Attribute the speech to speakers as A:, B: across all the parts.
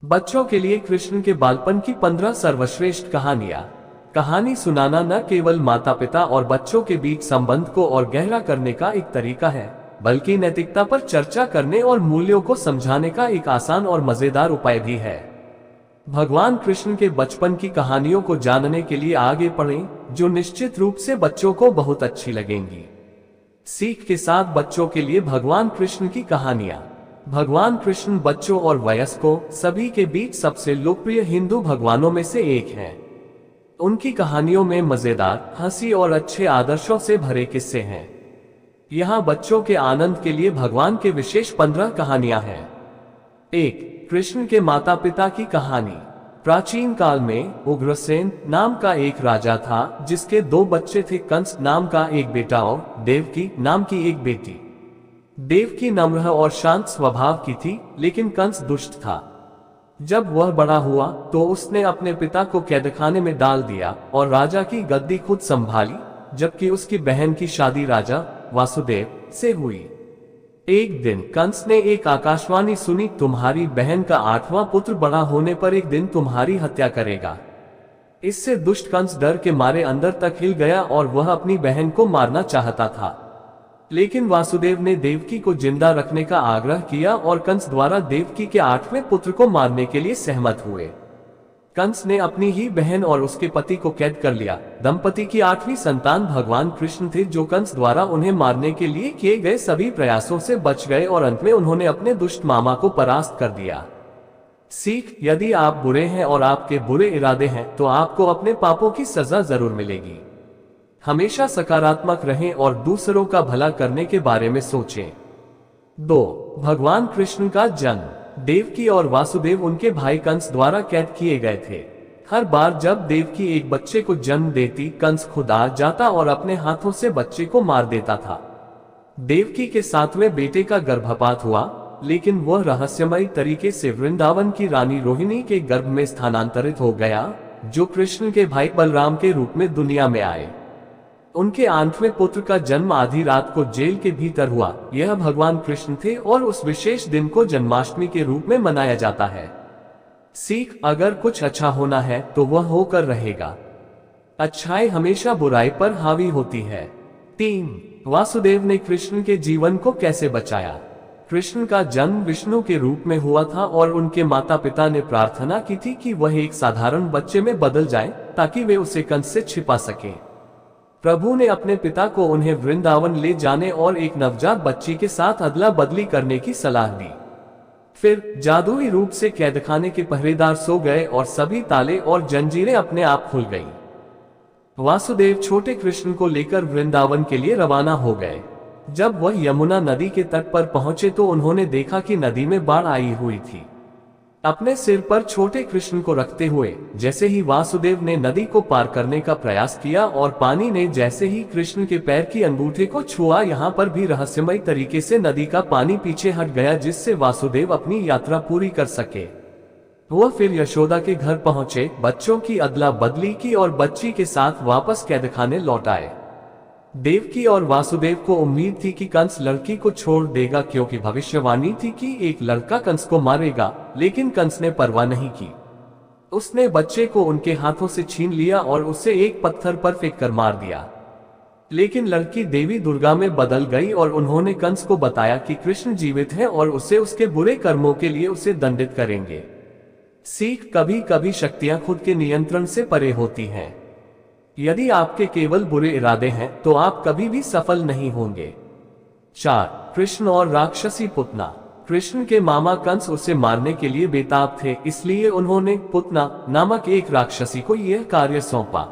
A: बच्चों के लिए कृष्ण के बालपन की 15 सर्वश्रेष्ठ कहानियां। कहानी सुनाना न केवल माता पिता और बच्चों के बीच संबंध को और गहरा करने का एक तरीका है, बल्कि नैतिकता पर चर्चा करने और मूल्यों को समझाने का एक आसान और मजेदार उपाय भी है। भगवान कृष्ण के बचपन की कहानियों को जानने के लिए आगे पढ़ें, जो निश्चित रूप से बच्चों को बहुत अच्छी लगेंगी। सीख के साथ बच्चों के लिए भगवान कृष्ण की कहानियां। भगवान कृष्ण बच्चों और वयस्कों सभी के बीच सबसे लोकप्रिय हिंदू भगवानों में से एक हैं। उनकी कहानियों में मजेदार, हंसी और अच्छे आदर्शों से भरे किस्से हैं। यहाँ बच्चों के आनंद के लिए भगवान के विशेष 15 कहानियां हैं। 1. कृष्ण के माता पिता की कहानी। प्राचीन काल में उग्रसेन नाम का एक राजा था, जिसके 2 बच्चे थे, कंस नाम का एक बेटा और देवकी नाम की एक बेटी। देवकी नम्र और शांत स्वभाव की थी, लेकिन कंस दुष्ट था। जब वह बड़ा हुआ तो उसने अपने पिता को कैदखाने में डाल दिया और राजा की गद्दी खुद संभाली, जबकि उसकी बहन की शादी राजा वासुदेव से हुई। एक दिन कंस ने एक आकाशवाणी सुनी, तुम्हारी बहन का 8वां पुत्र बड़ा होने पर एक दिन तुम्हारी हत्या करेगा। इससे दुष्ट कंस डर के मारे अंदर तक हिल गया और वह अपनी बहन को मारना चाहता था। लेकिन वासुदेव ने देवकी को जिंदा रखने का आग्रह किया और कंस द्वारा देवकी के 8वें पुत्र को मारने के लिए सहमत हुए। कंस ने अपनी ही बहन और उसके पति को कैद कर लिया। दंपति की 8वीं संतान भगवान कृष्ण थे, जो कंस द्वारा उन्हें मारने के लिए किए गए सभी प्रयासों से बच गए और अंत में उन्होंने अपने दुष्ट मामा को परास्त कर दिया। सीख: यदि आप बुरे हैं और आपके बुरे इरादे हैं तो आपको अपने पापों की सजा जरूर मिलेगी। हमेशा सकारात्मक रहें और दूसरों का भला करने के बारे में सोचें। 2. भगवान कृष्ण का जन्म। देवकी और वासुदेव उनके भाई कंस द्वारा कैद किए गए थे। हर बार जब देवकी एक बच्चे को जन्म देती, कंस खुद आ जाता और अपने हाथों से बच्चे को मार देता था। देवकी के 7वें बेटे का गर्भपात हुआ, लेकिन वह रहस्यमयी तरीके से वृंदावन की रानी रोहिणी के गर्भ में स्थानांतरित हो गया, जो कृष्ण के भाई बलराम के रूप में दुनिया में आए। उनके 8वें पुत्र का जन्म आधी रात को जेल के भीतर हुआ। यह भगवान कृष्ण थे और उस विशेष दिन को जन्माष्टमी के रूप में मनाया जाता है। सीख: अगर कुछ अच्छा होना है तो वह होकर रहेगा। अच्छाई हमेशा बुराई पर हावी होती है। 3. वासुदेव ने कृष्ण के जीवन को कैसे बचाया। कृष्ण का जन्म विष्णु के रूप में हुआ था और उनके माता पिता ने प्रार्थना की थी कि वह एक साधारण बच्चे में बदल जाए, ताकि वे उसे कंस से छिपा सकें। प्रभु ने अपने पिता को उन्हें वृंदावन ले जाने और एक नवजात बच्ची के साथ अदला बदली करने की सलाह दी। फिर जादुई रूप से कैदखाने के पहरेदार सो गए और सभी ताले और जंजीरें अपने आप खुल गईं। वासुदेव छोटे कृष्ण को लेकर वृंदावन के लिए रवाना हो गए। जब वह यमुना नदी के तट पर पहुंचे तो उन्होंने देखा कि नदी में बाढ़ आई हुई थी। अपने सिर पर छोटे कृष्ण को रखते हुए जैसे ही वासुदेव ने नदी को पार करने का प्रयास किया और पानी ने जैसे ही कृष्ण के पैर की अंगूठे को छुआ, यहाँ पर भी रहस्यमय तरीके से नदी का पानी पीछे हट गया, जिससे वासुदेव अपनी यात्रा पूरी कर सके। वह फिर यशोदा के घर पहुंचे, बच्चों की अदला बदली की और बच्ची के साथ वापस कैदखाने लौट आए। देवकी और वासुदेव को उम्मीद थी कि कंस लड़की को छोड़ देगा, क्योंकि भविष्यवाणी थी कि एक लड़का कंस को मारेगा, लेकिन कंस ने परवाह नहीं की। उसने बच्चे को उनके हाथों से छीन लिया और उसे एक पत्थर पर फेंक कर मार दिया। लेकिन लड़की देवी दुर्गा में बदल गई और उन्होंने कंस को बताया कि कृष्ण जीवित है और उसे उसके बुरे कर्मों के लिए उसे दंडित करेंगे। सीख: कभी कभी शक्तियां खुद के नियंत्रण से परे होती हैं। यदि आपके केवल बुरे इरादे हैं तो आप कभी भी सफल नहीं होंगे। 4. कृष्ण और राक्षसी पुतना। कृष्ण के मामा कंस उसे मारने के लिए बेताब थे, इसलिए उन्होंने पुतना नामक एक राक्षसी को यह कार्य सौंपा।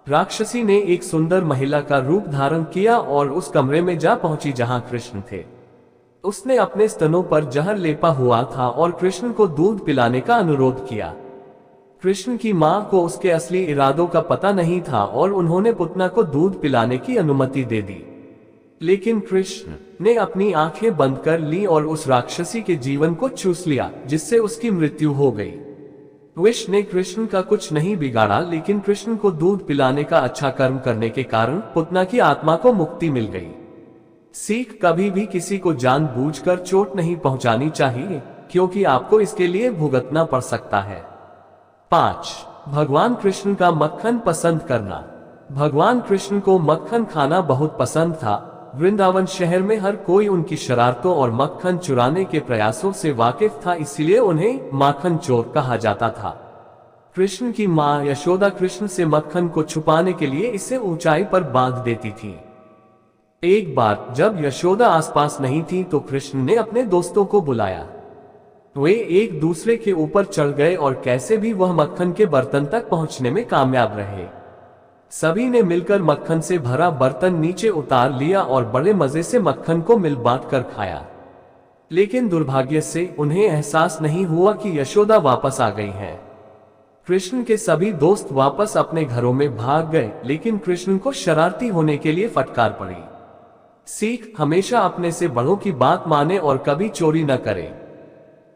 A: राक्षसी ने एक सुंदर महिला का रूप धारण किया और उस कमरे में जा पहुंची जहां कृष्ण थे। उसने अपने स्तनों पर जहर लेपा हुआ था और कृष्ण को दूध पिलाने का अनुरोध किया। कृष्ण की मां को उसके असली इरादों का पता नहीं था और उन्होंने पुतना को दूध पिलाने की अनुमति दे दी। लेकिन कृष्ण ने अपनी आंखें बंद कर ली और उस राक्षसी के जीवन को चूस लिया, जिससे उसकी मृत्यु हो गई। विष ने कृष्ण का कुछ नहीं बिगाड़ा, लेकिन कृष्ण को दूध पिलाने का अच्छा कर्म करने के कारण पुतना की आत्मा को मुक्ति मिल गई। सीख: कभी भी किसी को जानबूझकर चोट नहीं पहुंचानी चाहिए। क्योंकि आपको इसके लिए भुगतना पड़ सकता है। 5. भगवान कृष्ण का मक्खन पसंद करना। भगवान कृष्ण को मक्खन खाना बहुत पसंद था। वृंदावन शहर में हर कोई उनकी शरारतों और मक्खन चुराने के प्रयासों से वाकिफ था, इसलिए उन्हें माखन चोर कहा जाता था। कृष्ण की मां यशोदा कृष्ण से मक्खन को छुपाने के लिए इसे ऊंचाई पर बांध देती थी। एक बार जब यशोदा आसपास नहीं थी तो कृष्ण ने अपने दोस्तों को बुलाया। वे एक दूसरे के ऊपर चढ़ गए और कैसे भी वह मक्खन के बर्तन तक पहुंचने में कामयाब रहे। सभी ने मिलकर मक्खन से भरा बर्तन नीचे उतार लिया और बड़े मजे से मक्खन को मिल बांट कर खाया। लेकिन दुर्भाग्य से उन्हें एहसास नहीं हुआ कि यशोदा वापस आ गई हैं। कृष्ण के सभी दोस्त वापस अपने घरों में भाग गए, लेकिन कृष्ण को शरारती होने के लिए फटकार पड़ी। सीख: हमेशा अपने से बड़ों की बात माने और कभी चोरी न करे।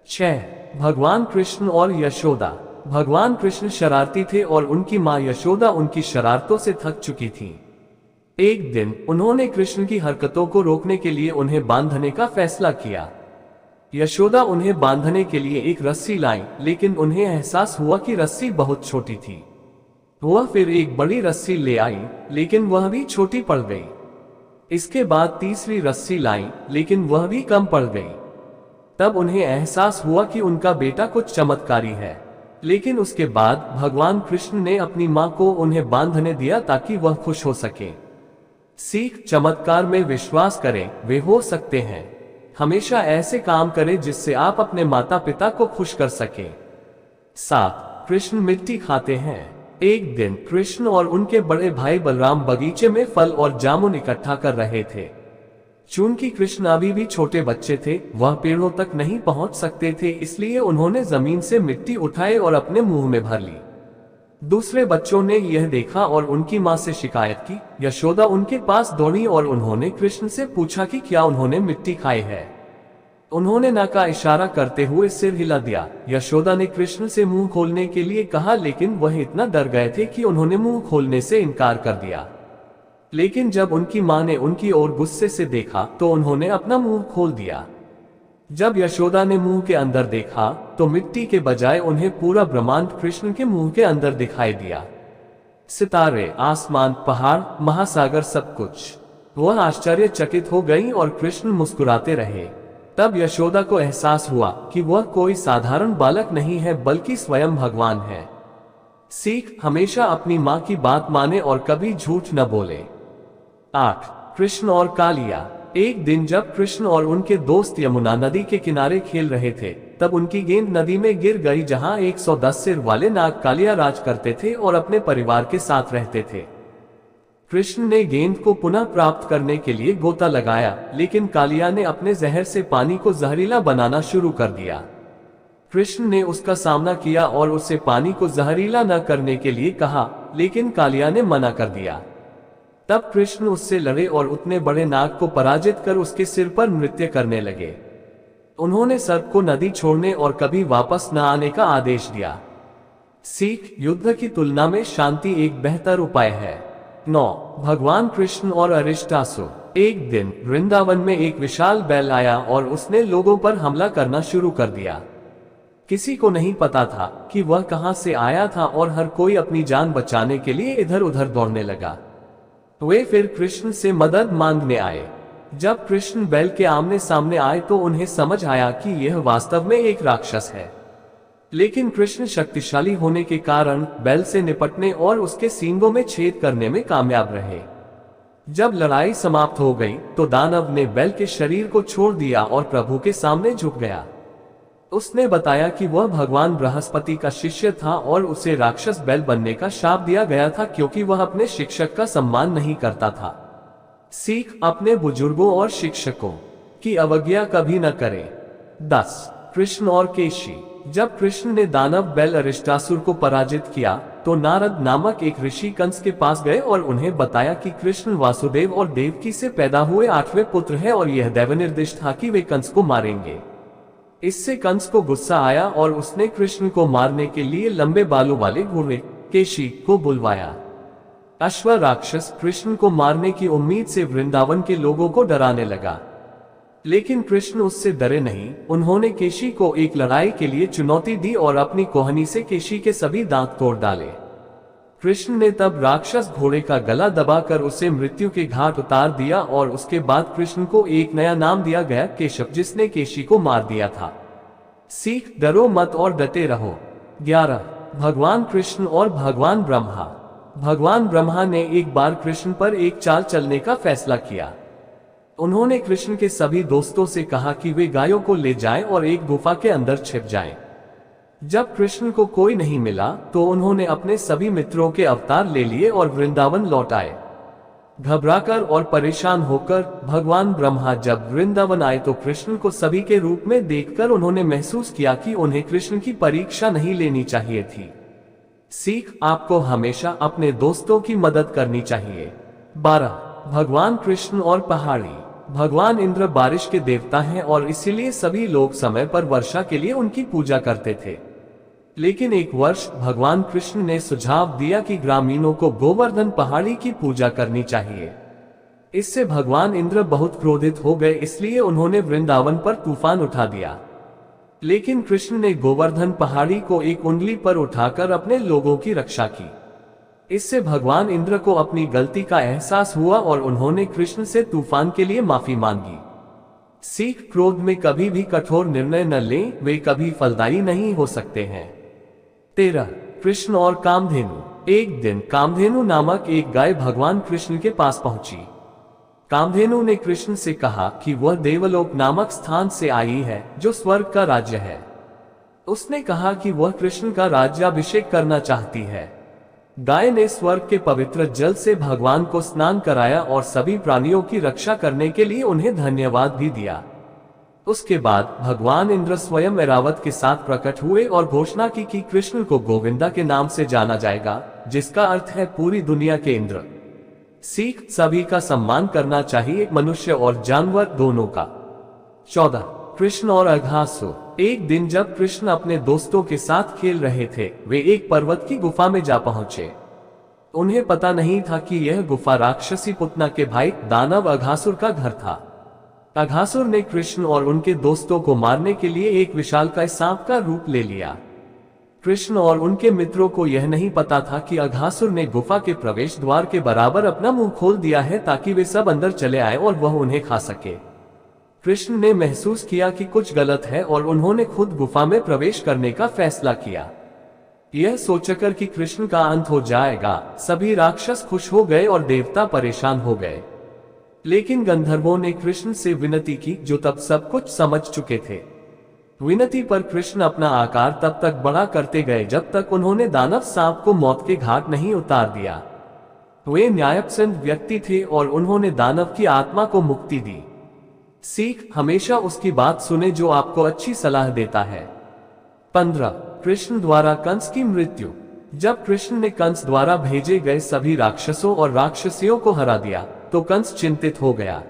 A: 6. भगवान कृष्ण और यशोदा। भगवान कृष्ण शरारती थे और उनकी मां यशोदा उनकी शरारतों से थक चुकी थी। एक दिन उन्होंने कृष्ण की हरकतों को रोकने के लिए उन्हें बांधने का फैसला किया। यशोदा उन्हें बांधने के लिए एक रस्सी लाई, लेकिन उन्हें एहसास हुआ कि रस्सी बहुत छोटी थी। वह फिर एक बड़ी रस्सी ले आई, लेकिन वह भी छोटी पड़ गई। इसके बाद तीसरी रस्सी लाई, लेकिन वह भी कम पड़ गई। तब उन्हें एहसास हुआ कि उनका बेटा कुछ चमत्कारी है। लेकिन उसके बाद भगवान कृष्ण ने अपनी मां को उन्हें बांधने दिया ताकि वह खुश हो सके। सीख: चमत्कार में विश्वास करें, वे हो सकते हैं। हमेशा ऐसे काम करें जिससे आप अपने माता पिता को खुश कर सकें। 7. कृष्ण मिट्टी खाते हैं। एक दिन कृष्ण और उनके बड़े भाई बलराम बगीचे में फल और जामुन इकट्ठा कर रहे थे। चूंकि कृष्ण अभी भी छोटे बच्चे थे, वह पेड़ों तक नहीं पहुंच सकते थे, इसलिए उन्होंने जमीन से मिट्टी उठाई और अपने मुंह में भर ली। दूसरे बच्चों ने यह देखा और उनकी मां से शिकायत की। यशोदा उनके पास दौड़ी और उन्होंने कृष्ण से पूछा कि क्या उन्होंने मिट्टी खाई है। उन्होंने ना का इशारा करते हुए सिर हिला दिया। यशोदा ने कृष्ण से मुंह खोलने के लिए कहा, लेकिन वह इतना डर गए थे कि उन्होंने मुंह खोलने से इनकार कर दिया। लेकिन जब उनकी मां ने उनकी ओर गुस्से से देखा तो उन्होंने अपना मुंह खोल दिया। जब यशोदा ने मुंह के अंदर देखा तो मिट्टी के बजाय उन्हें पूरा ब्रह्मांड कृष्ण के मुंह के अंदर दिखाई दिया। सितारे, आसमान, पहाड़, महासागर, सब कुछ। वह आश्चर्यचकित हो गई और कृष्ण मुस्कुराते रहे। तब यशोदा को एहसास हुआ कि वह कोई साधारण बालक नहीं है, बल्कि स्वयं भगवान है। सीख: हमेशा अपनी मां की बात माने और कभी झूठ न बोले। 8. कृष्ण और कालिया। एक दिन जब कृष्ण और उनके दोस्त यमुना नदी के किनारे खेल रहे थे, तब उनकी गेंद नदी में गिर गई, जहां 110 सिर वाले नाग कालिया राज करते थे और अपने परिवार के साथ रहते थे। कृष्ण ने गेंद को पुनः प्राप्त करने के लिए गोता लगाया, लेकिन कालिया ने अपने जहर से पानी को जहरीला बनाना शुरू कर दिया। कृष्ण ने उसका सामना किया और उसे पानी को जहरीला न करने के लिए कहा, लेकिन कालिया ने मना कर दिया। तब कृष्ण उससे लड़े और उतने बड़े नाग को पराजित कर उसके सिर पर नृत्य करने लगे। उन्होंने सर्प को नदी छोड़ने और कभी वापस न आने का आदेश दिया। सीख: युद्ध की तुलना में शांति एक बेहतर उपाय है। 9. भगवान कृष्ण और अरिष्टासुर। एक दिन वृंदावन में एक विशाल बैल आया और उसने लोगों पर हमला करना शुरू कर दिया। किसी को नहीं पता था कि वह कहां से आया था और हर कोई अपनी जान बचाने के लिए इधर उधर दौड़ने लगा। वे फिर कृष्ण से मदद मांगने आए। जब कृष्ण बैल के आमने सामने आए तो उन्हें समझ आया कि यह वास्तव में एक राक्षस है। लेकिन कृष्ण शक्तिशाली होने के कारण बैल से निपटने और उसके सींगों में छेद करने में कामयाब रहे। जब लड़ाई समाप्त हो गई तो दानव ने बैल के शरीर को छोड़ दिया और प्रभु के सामने झुक गया। उसने बताया कि वह भगवान बृहस्पति का शिष्य था और उसे राक्षस बैल बनने का शाप दिया गया था, क्योंकि वह अपने शिक्षक का सम्मान नहीं करता था। सीख: अपने बुजुर्गों और शिक्षकों की अवज्ञा कभी न करें। 10. कृष्ण और केशी। जब कृष्ण ने दानव बैल अरिष्टासुर को पराजित किया तो नारद नामक एक ऋषि कंस के पास गए और उन्हें बताया कि कृष्ण वासुदेव और देवकी से पैदा हुए 8वें पुत्र है और यह दैवनिर्दिष्ट था कि वे कंस को मारेंगे। इससे कंस को गुस्सा आया और उसने कृष्ण को मारने के लिए लंबे बालों वाले घोड़े केशी को बुलवाया। अश्व राक्षस कृष्ण को मारने की उम्मीद से वृंदावन के लोगों को डराने लगा। लेकिन कृष्ण उससे डरे नहीं। उन्होंने केशी को एक लड़ाई के लिए चुनौती दी और अपनी कोहनी से केशी के सभी दांत तोड़ डाले। कृष्ण ने तब राक्षस घोड़े का गला दबाकर उसे मृत्यु के घाट उतार दिया और उसके बाद कृष्ण को एक नया नाम दिया गया, केशव, जिसने केशी को मार दिया था। सीख, डरो मत और डटे रहो। 11 भगवान कृष्ण और भगवान ब्रह्मा। भगवान ब्रह्मा ने एक बार कृष्ण पर एक चाल चलने का फैसला किया। उन्होंने कृष्ण के सभी दोस्तों से कहा कि वे गायों को ले जाएं और एक गुफा के अंदर छिप जाएं। जब कृष्ण को कोई नहीं मिला तो उन्होंने अपने सभी मित्रों के अवतार ले लिए और वृंदावन लौट आए। घबराकर और परेशान होकर भगवान ब्रह्मा जब वृंदावन आए तो कृष्ण को सभी के रूप में देखकर उन्होंने महसूस किया कि उन्हें कृष्ण की परीक्षा नहीं लेनी चाहिए थी। सीख, आपको हमेशा अपने दोस्तों की मदद करनी चाहिए। 12 भगवान कृष्ण और पहाड़ी। भगवान इंद्र बारिश के देवता हैं और इसीलिए सभी लोग समय पर वर्षा के लिए उनकी पूजा करते थे। लेकिन एक वर्ष भगवान कृष्ण ने सुझाव दिया कि ग्रामीणों को गोवर्धन पहाड़ी की पूजा करनी चाहिए। इससे भगवान इंद्र बहुत क्रोधित हो गए, इसलिए उन्होंने वृंदावन पर तूफान उठा दिया। लेकिन कृष्ण ने गोवर्धन पहाड़ी को एक उंगली पर उठाकर अपने लोगों की रक्षा की। इससे भगवान इंद्र को अपनी गलती का एहसास हुआ और उन्होंने कृष्ण से तूफान के लिए माफी मांगी। सीख, क्रोध में कभी भी कठोर निर्णय न लें, वे कभी फलदायी नहीं हो सकते हैं। 13 कृष्ण और कामधेनु। एक दिन कामधेनु नामक एक गाय भगवान कृष्ण के पास पहुंची। कामधेनु ने कृष्ण से कहा कि वह देवलोक नामक स्थान से आई है जो स्वर्ग का राज्य है। उसने कहा कि वह कृष्ण का राज्याभिषेक करना चाहती है। गाय ने स्वर्ग के पवित्र जल से भगवान को स्नान कराया और सभी प्राणियों की रक्षा करने के लिए उन्हें धन्यवाद भी दिया। उसके बाद भगवान इंद्र स्वयं ऐरावत के साथ प्रकट हुए और घोषणा की कि कृष्ण को गोविंदा के नाम से जाना जाएगा, जिसका अर्थ है पूरी दुनिया के इंद्र। सीख, सभी का सम्मान करना चाहिए, मनुष्य और जानवर दोनों का। 14 कृष्ण और अघासुर। एक दिन जब कृष्ण अपने दोस्तों के साथ खेल रहे थे, वे एक पर्वत की गुफा में जा पहुंचे। उन्हें पता नहीं था कि यह गुफा राक्षसी पुतना के भाई दानव अघासुर का घर था। अघासुर ने कृष्ण और उनके दोस्तों को मारने के लिए एक विशालकाय सांप का रूप ले लिया। कृष्ण और उनके मित्रों को यह नहीं पता था कि अघासुर ने गुफा के प्रवेश द्वार के बराबर अपना मुंह खोल दिया है ताकि वे सब अंदर चले आए और वह उन्हें खा सके। कृष्ण ने महसूस किया कि कुछ गलत है और उन्होंने खुद गुफा में प्रवेश करने का फैसला किया। यह सोचकर कि कृष्ण का अंत हो जाएगा, सभी राक्षस खुश हो गए और देवता परेशान हो गए। लेकिन गंधर्वों ने कृष्ण से विनती की, जो तब सब कुछ समझ चुके थे। विनती पर कृष्ण अपना आकार तब तक बड़ा करते गए जब तक उन्होंने दानव सांप को मौत के घाट नहीं उतार दिया। वे न्यायपसंद व्यक्ति थे और उन्होंने दानव की आत्मा को मुक्ति दी। सीख, हमेशा उसकी बात सुने जो आपको अच्छी सलाह देता है। 15 कृष्ण द्वारा कंस की मृत्यु। जब कृष्ण ने कंस द्वारा भेजे गए सभी राक्षसों और राक्षसियों को हरा दिया तो कंस चिंतित हो गया।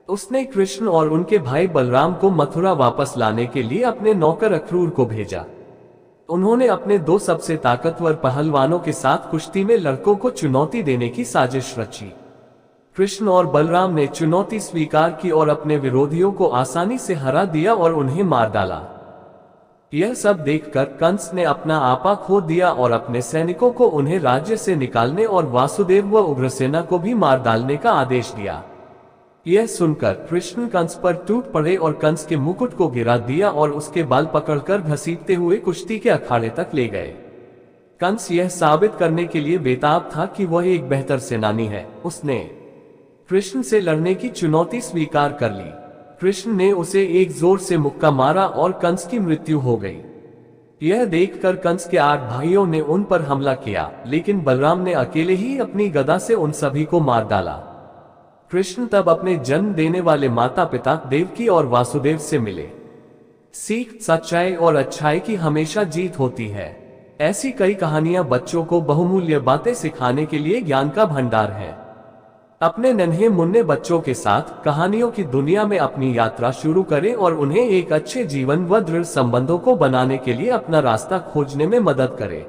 A: उसने कृष्ण और उनके भाई बलराम को मथुरा वापस लाने के लिए अपने नौकर अक्रूर को भेजा। उन्होंने अपने 2 सबसे ताकतवर पहलवानों के साथ कुश्ती में लड़कों को चुनौती देने की साजिश रची। कृष्ण और बलराम ने चुनौती स्वीकार की और अपने विरोधियों को आसानी से हरा दिया और उन्हें मार डाला। यह सब देखकर कंस ने अपना आपा खो दिया और अपने सैनिकों को उन्हें राज्य से निकालने और वासुदेव व उग्रसेना को भी मार डालने का आदेश दिया। यह सुनकर कृष्ण कंस पर टूट पड़े और कंस के मुकुट को गिरा दिया और उसके बाल पकड़कर घसीटते हुए कुश्ती के अखाड़े तक ले गए। कंस यह साबित करने के लिए बेताब था कि वह एक बेहतर सेनानी है। उसने कृष्ण से लड़ने की चुनौती स्वीकार कर ली। कृष्ण ने उसे एक जोर से मुक्का मारा और कंस की मृत्यु हो गई। यह देखकर कंस के 8 भाइयों ने उन पर हमला किया, लेकिन बलराम ने अकेले ही अपनी गदा से उन सभी को मार डाला। कृष्ण तब अपने जन्म देने वाले माता पिता देवकी और वासुदेव से मिले। सीख, सच्चाई और अच्छाई की हमेशा जीत होती है। ऐसी कई कहानियां बच्चों को बहुमूल्य बातें सिखाने के लिए ज्ञान का भंडार है। अपने नन्हे मुन्ने बच्चों के साथ कहानियों की दुनिया में अपनी यात्रा शुरू करें और उन्हें एक अच्छे जीवन व दृढ़ संबंधों को बनाने के लिए अपना रास्ता खोजने में मदद करें।